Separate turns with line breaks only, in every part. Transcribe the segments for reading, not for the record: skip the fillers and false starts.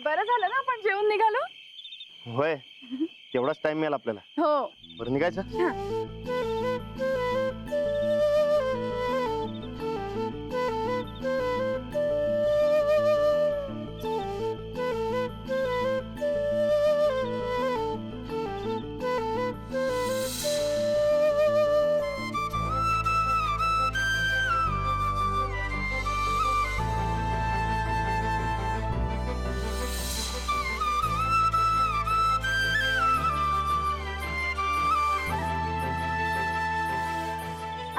बरं झालं ना आपण जेवून निघालो.
होय तेवढाच टाइम मिळाला आपल्याला.
हो.
बरं निघायचं.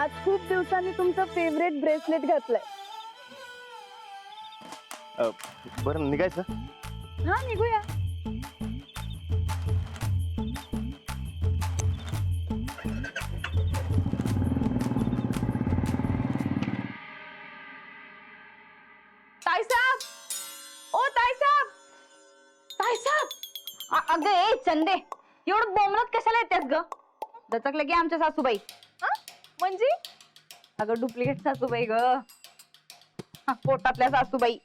आज खूप दिवसांनी तुमचं फेवरेट ब्रेसलेट घातलंय.
बरं निघायचं.
हा निघूया. ताईसाब, ओ ताईसाब, ताईसाब.
अगं ए चंदे, एवढं बोंबलत कशाला येतेस ग? दचकलं की आमच्या सासूबाई.
म्हणजे
अगं डुप्लिकेट सासूबाई ग, पोटातल्या सासूबाई.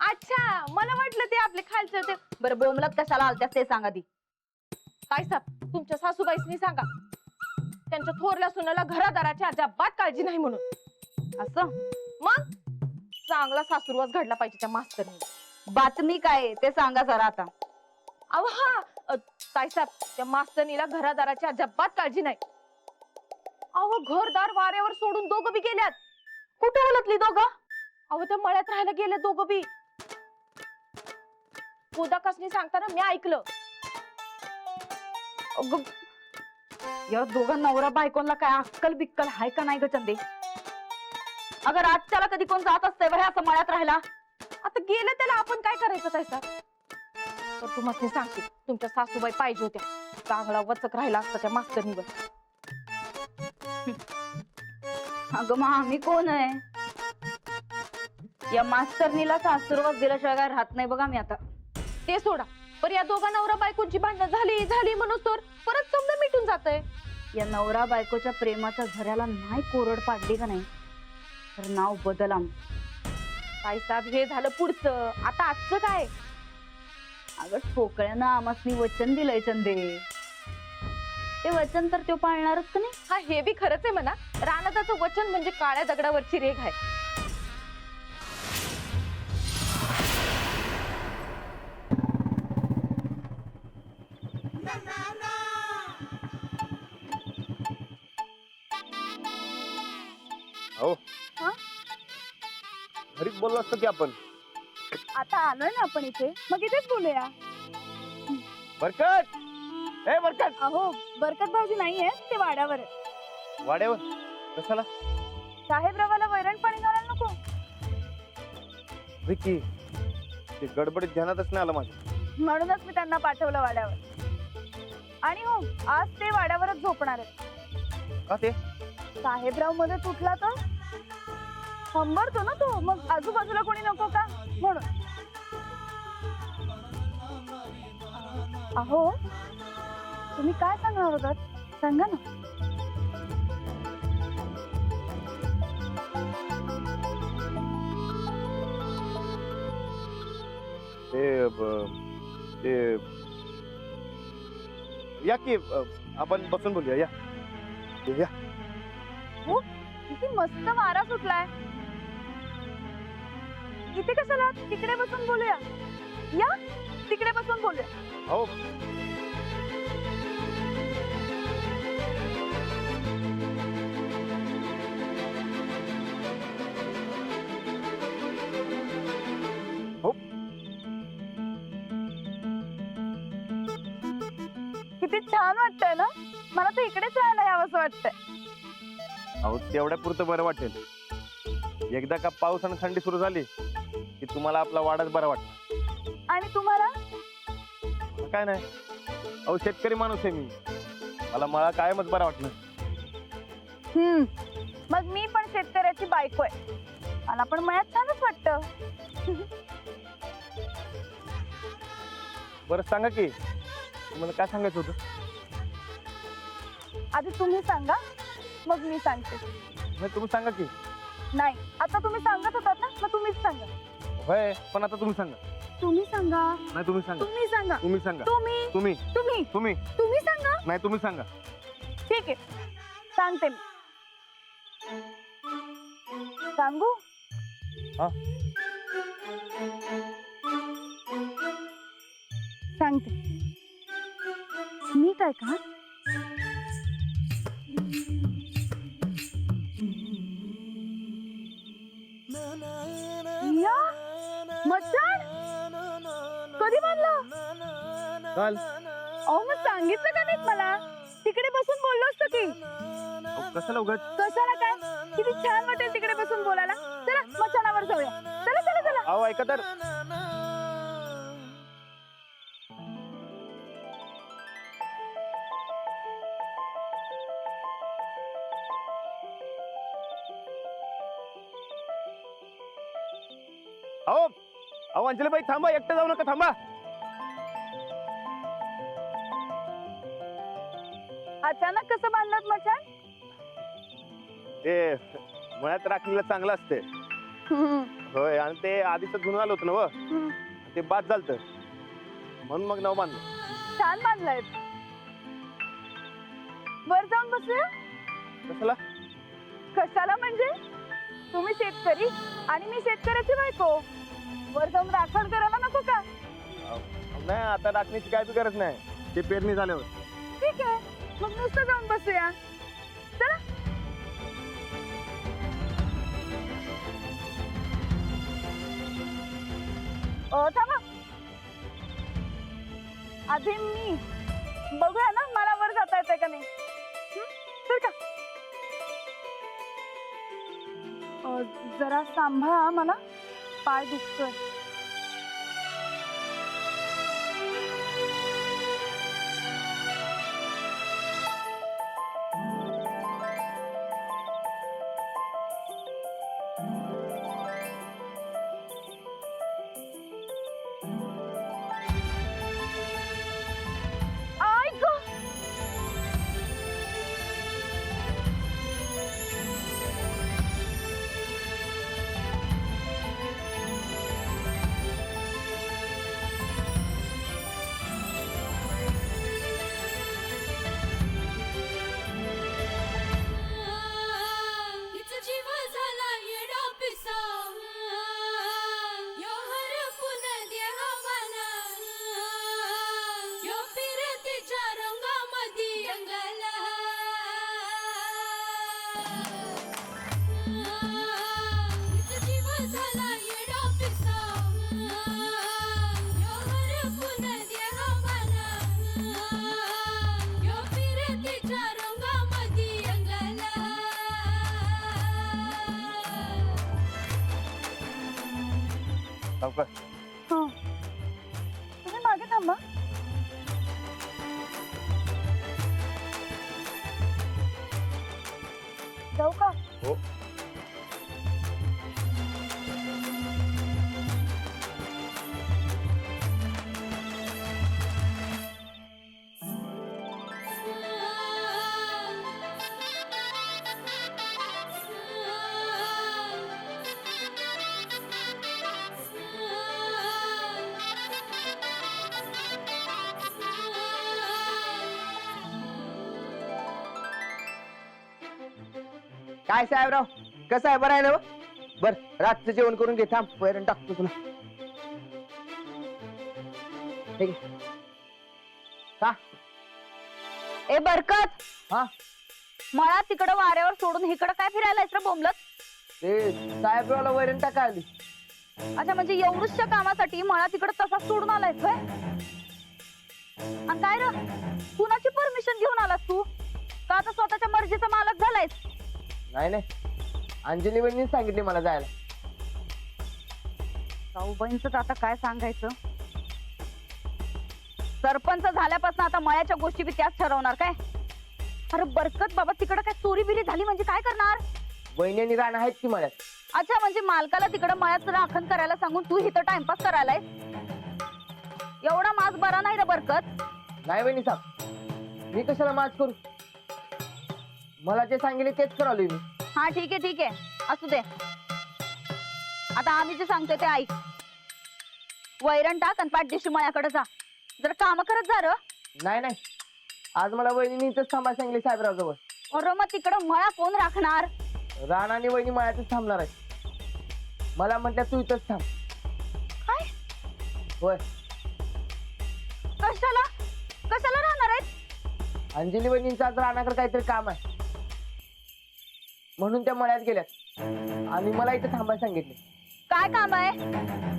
अच्छा, मला वाटलं ते आपले खालचे ते.
बरं बोंबलत कशाला आलत्यास ते सांगा ती.
ताईसाब तुमच्या सासूबाईसनी सांगा त्यांच्या थोरल्या सुनाला घरादाराची अजिबात काळजी नाही म्हणून.
असं
मग चांगला सासूरवास घडला पाहिजे त्या मास्तरनी.
बातमी काय ते सांगा जरा आता.
अहो हा ताईसाब त्या मास्तरनीला घरादाराची अजिबात काळजी नाही. अहो घरदार वाऱ्यावर सोडून दोघं बी गेल्यात.
कुठे उलटली दोघं?
अहो त्या मळ्यात राहायला गेले दोघं बी. उदाकासनी सांगताना मी ऐकलं.
अगं या दोघं नवरा बायकोला काय अक्कल बिक्कल हाय का नाही ग चंदे? अगं रातच्याला कधी कोण जात असते बरं असं मळ्यात राहायला?
आता गेलं त्याला आपण काय करायचं ताईसाब? तर तुम्हाला सांगते तुमच्या सासूबाई पाहिजे होत्या. चांगला वचक राहिला असता त्या मास्तरनीवर.
अगं मग आम्ही कोण आहे? या मास्तरनीला सासूरवास दिल्याशिवाय काय राहत नाही बघा मी आता.
ते सोडा, पण या दोघा नवरा बायकोची भांडणं झाली म्हणून तर परत समजा मिटून जातंय.
या नवरा बायकोच्या प्रेमाच्या झऱ्याला नाही कोरड पाडली का नाही तर नाव बदल आमचं.
ताईसाब हे झालं पुढचं, आता आजचं काय?
अगं ठोकळ्यानं आमासनी वचन दिलंय चंदे. ते वचन तर तो पाळणारच का नाही?
हा हे बी खरंच आहे म्हणा. रानाचं वचन म्हणजे काळ्या दगडावरची रेघ आहे.
हो
हा?
घरीच बोललो असतो की आपण.
आता आलोय ना आपण इथे, मग इथेच बोलूया.
बरकत, ए बरकत.
अहो बरकत भाऊजी नाहीये, ते वाड्यावर आहे.
वाड्यावर कशाला?
साहेबरावाला वैरण पाणी घालायला नको.
विकी ते गडबडीत ध्यानातच नाही आलं माझ्या.
म्हणूनच मी त्यांना पाठवलं वाड्यावर. आणि हो आज ते वाड्यावरच झोपणार आहेत.
का ते?
साहेबराव मध्ये तुटला तर हंबरतो ना तो, मग आजूबाजूला कोणी नको का म्हणून. अहो तुम्ही काय सांगणार होतात सांगा ना.
ते या की आपण बसून बोलूया. या या.
हो किती मस्त वारा सुटलाय. इथे कशाला, तिकडे बसून बोलूया. या तिकडे बसून बोलूया.
हो हो.
किती छान वाटतंय ना. मला तर इकडेच राहायला यावंसं वाटतंय.
अहो तेवढ्या पुरतं बरं वाटेल. एकदा का पाऊस आणि थंडी सुरू झाली की तुम्हाला आपला वाडाच बरा वाटत.
आणि तुम्हाला?
काय नाही, अहो शेतकरी माणूस आहे मी, मला मळा कायमच बरा वाटलं.
मग मी पण शेतकऱ्याची बायको आहे, मला पण मळ्यात छानच वाटतं.
बरं सांगा की तुम्हाला काय सांगायचं होतं?
आधी तुम्ही सांगा मग मी सांगते.
नाही तुम्ही सांगा की.
नाही आता तुम्ही सांगत होतात ना, मग तुम्हीच सांगा.
होय पण आता तुम्ही सांगा.
तुम्ही सांगा.
नाही तुम्ही सांगा.
तुम्ही सांगा.
तुम्ही सांगा.
तुम्ही
तुम्ही
तुम्ही
तुम्ही
तुम्ही सांगा.
नाही तुम्ही सांगा.
ठीक आहे सांगते मी. सांगू.
हा.
सांगते. मी काय का या मचान कधी बांधलं?
काल
अहो मग सांगितलं का नाहीत मला? तिकडे बसून बोललो असतो की.
कशाला उगाच.
कशाला काय? किती छान वाटेल तिकडे बसून बोलायला. चला मचानावर जाऊया. चला चला चला.
अहो ऐका तर. अहो अहो अंजलीबाई थांबा, एकटं जाऊ नका, थांबा.
अचानक कसं बांधलात मचान?
ते मुळात राखलेलं चांगलं असते. होय आणि ते आधीच धुणं आलं होतं ना व. ते बाद झालत म्हणून मग नाव बांधलं.
छान बांधलाय. वर जाऊन बसूया.
कशाला?
कशाला म्हणजे तुम्ही शेतकरी आणि मी शेतकऱ्याची बायको. वर जाऊन राखण करायला नको का?
नाही आता राखण्याची काय बी गरज नाही. ते पेरणी झाल्यावर.
ठीक आहे मग नुसतं जाऊन बसूया. चला. थांबा. आधी मी बघूया ना मला वर जाता येतंय का नाही. तर का जरा सांभाळा मला. पाय दुखतोय.
सावकाश.
तुम्ही मागे थांबा. जाऊ का?
हो.
काय साहेबराव कसं आहे? बरं आहे ना? बर रातचं जेवण करून घे. थांब वैरण टाकतो तुला. ठीक आहे. का?
ए बरकत.
हा?
मला तिकडं वाऱ्यावर सोडून इकडं काय फिरायलायस रे बोंबलत?
ते साहेबरावला वैरण टाका आली.
अच्छा म्हणजे एवढूशा कामासाठी मला तिकडं तसाच सोडून आलायस होय? आणि काय रे कुणाची परमिशन घेऊन आलास तू? का आता स्वतःच्या मर्जीचा मालक झालायस?
नाही नाही अंजली बहिणीने सांगितले मला जायला.
साऊबाईंच आता काय सांगायचं. सरपंच झाल्यापासून आता मळ्याच्या गोष्टी बी त्याच ठरवणार काय? अरे बरकत बाबा तिकडं काय चोरी बिरी झाली म्हणजे काय करणार?
बहिणी राहणं आहेत की मळ्यात.
अच्छा म्हणजे मालकाला तिकडं मळ्यात राखण करायला सांगून तू इथं टाइमपास करायलाय. एवढा माज बरा नाही रे बरकत.
नाही बहिणी साहेब मी कशाला माज करू? मला जे सांगितले तेच करावले मी.
हा ठीक आहे असू दे. आता आम्ही जे सांगतोय ते ऐक. वैरण टाक आणि पाठदेशी मळ्याकडे जा. जरा काम करत जा र.
नाही नाही, आज मला वहिनी इथंच थांबायला सांगितले साहेबराव जवळ.
अरे मग तिकडं मळा कोण राखणार?
राणा आणि वहिनी मळ्यातच थांबणार आहे. मला म्हटलं तू इथंच थांब.
काय?
होय,
कशाला कशाला राहणार आहेत?
अंजली वहिनींचं आज राणाकडे काहीतरी काम आहे म्हणून त्या मळ्यात गेल्यात आणि मला इथे थांबायला सांगितले.
काय काम आहे?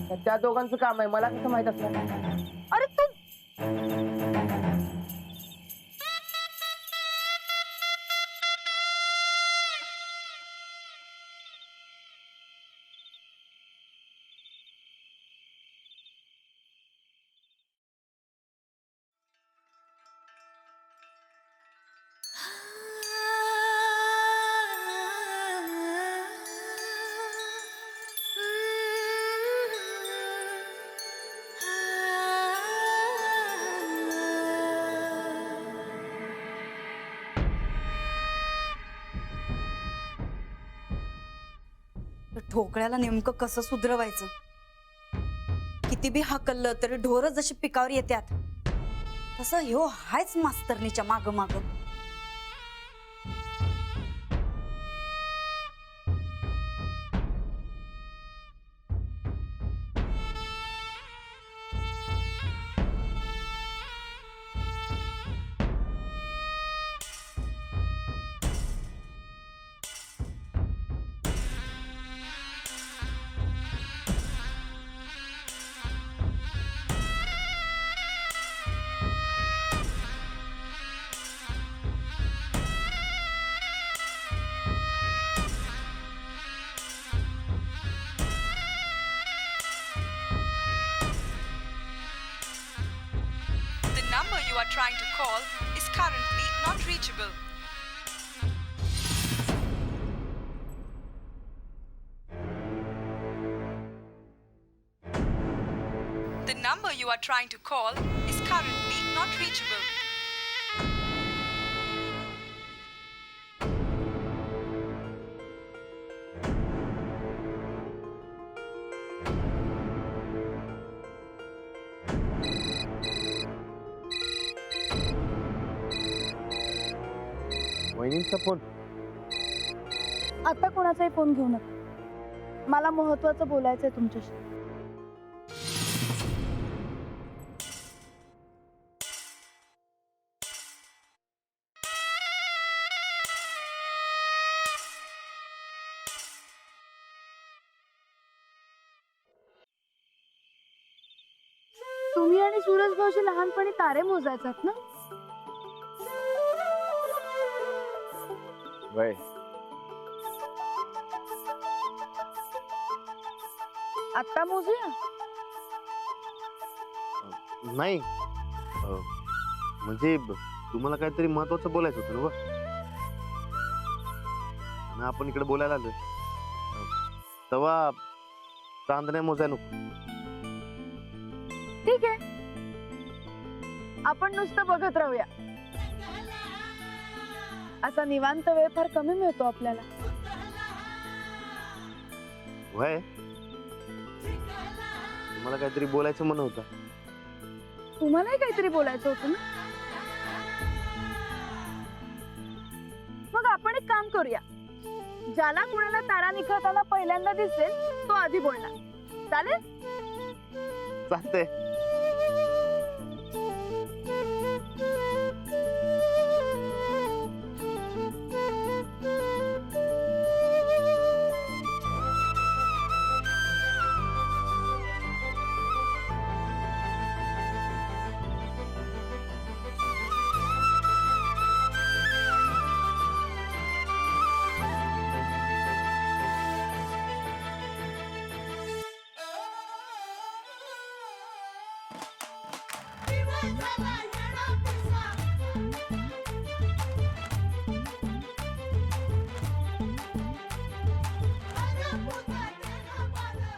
तर त्या दोघांचं काम आहे, मला कसं माहित असणार?
अरे तू
ठोकळ्याला नेमकं कसं सुधरवायचं? किती बी हाकललं तरी ढोरं जशी पिकावर येतात तसं ह्यो हायच मास्तरनीच्या माग माग.
The number you are trying to call is currently not reachable. The number you are trying to call is currently not reachable.
वहिनींचा फोन.
आता कोणाचाही फोन घेऊ नका. मला महत्वाचं बोलायचंय तुमच्याशी. तुम्ही आणि सूरज भाऊजी लहानपणी तारे मोजायचात ना?
वय
आता मोजूया.
नाही, म्हणजे तुम्हाला काहीतरी महत्वाचं बोलायचं होतं ना बा. आणि आपण इकडे बोलायला आलो तेव्हा चांदण्या मोजाय नको.
ठीक आहे, आपण नुसतं बघत राहूया. असा निवांत वेळ फार कमी मिळतो आपल्याला.
वय तुम्हाला काहीतरी बोलायचं मन होतं.
तुम्हालाही काहीतरी बोलायचं होतं ना? मग आपण एक काम करूया. ज्याला कुणाला तारा निखळताना पहिल्यांदा दिसेल तो आधी बोलणार. चालेल?
चालतंय.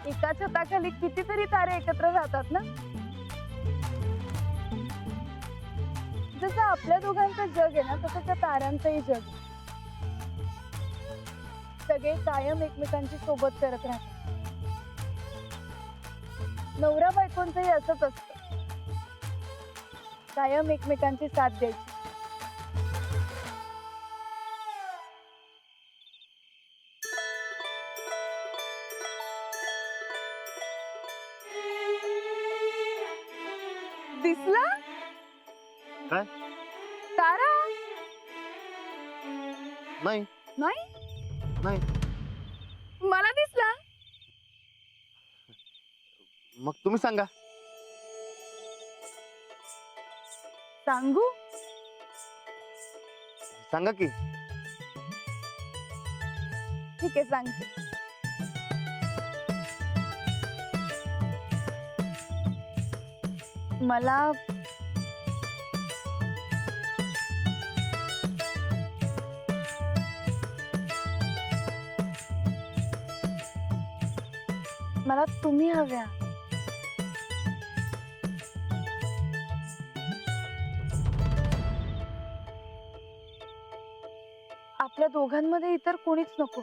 एका छताखाली कितीतरी तारे एकत्र राहतात ना? जसं आपल्या दोघांचं जग आहे ना, तसं त्या ताऱ्यांचंही जग आहे. सगळे कायम एकमेकांची सोबत करत राहतात.
नवरा बायकोंचंही असंच असतं, कायम एकमेकांची साथ द्यायची. दिसला
काय?
तारा?
नाही
नाही
नाही.
मला दिसला.
मग तुम्ही सांगा.
सांगू?
सांगा की.
ठीक आहे, सांगते. मला मला तुम्ही हव्या. आपल्या दोघांमध्ये इतर कोणीच नको,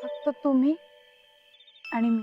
फक्त तुम्ही आणि मी.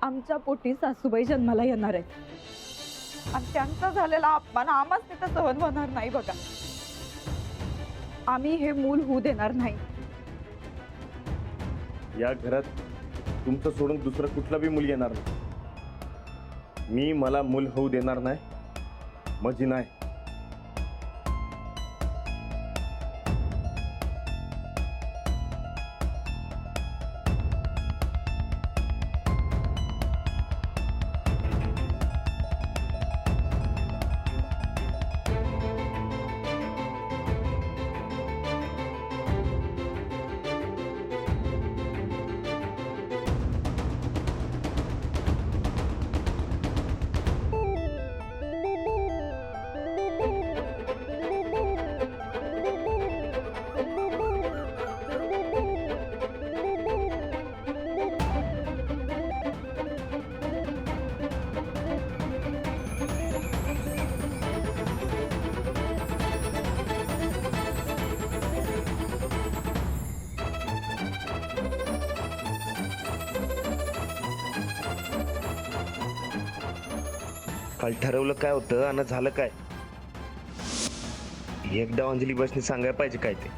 आमच्या पोटी सासूबाई जन्माला येणार आहेत आणि त्यांचा झालेला अपमान आम्हाच तिथं सहन होणार नाही बघा. आम्ही हे मूल होऊ देणार नाही.
या घरात तुमचं सोडून दुसरं कुठलं बी मूल येणार नाही. मी मला मूल होऊ देणार नाही म्हणजे नाही. काल ठरवलं काय होतं आणि झालं काय एकदा अंजली बसने सांगायला पाहिजे काय ते